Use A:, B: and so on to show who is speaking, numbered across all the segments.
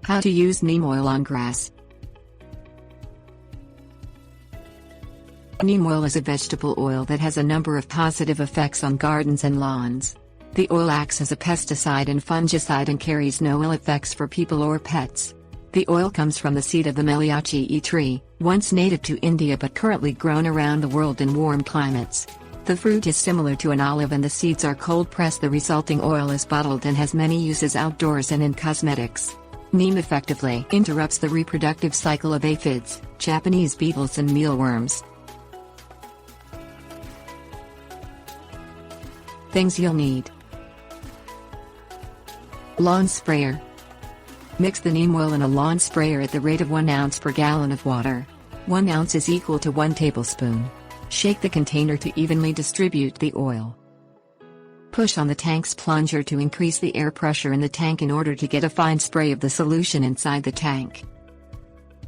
A: How to use neem oil on grass. Neem oil is a vegetable oil that has a number of positive effects on gardens and lawns. The oil acts as a pesticide and fungicide and carries no ill effects for people or pets. The oil comes from the seed of the meliaceae tree, once native to India but currently grown around the world in warm climates. The fruit is similar to an olive and the seeds are cold pressed. The resulting oil is bottled and has many uses outdoors and in cosmetics. Neem effectively interrupts the reproductive cycle of aphids, Japanese beetles and mealworms. Things you'll need: lawn sprayer. Mix the neem oil in a lawn sprayer at the rate of 1 ounce per gallon of water. 1 ounce is equal to 1 tablespoon. Shake the container to evenly distribute the oil. Push on the tank's plunger to increase the air pressure in the tank in order to get a fine spray of the solution inside the tank.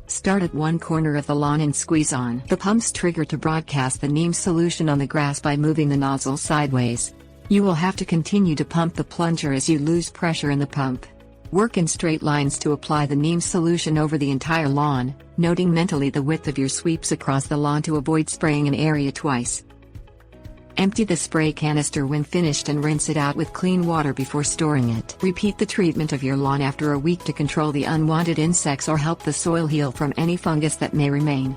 A: Start at one corner of the lawn and squeeze on the pump's trigger to broadcast the neem solution on the grass by moving the nozzle sideways. You will have to continue to pump the plunger as you lose pressure in the pump. Work in straight lines to apply the neem solution over the entire lawn, noting mentally the width of your sweeps across the lawn to avoid spraying an area twice. Empty the spray canister when finished and rinse it out with clean water before storing it. Repeat the treatment of your lawn after a week to control the unwanted insects or help the soil heal from any fungus that may remain.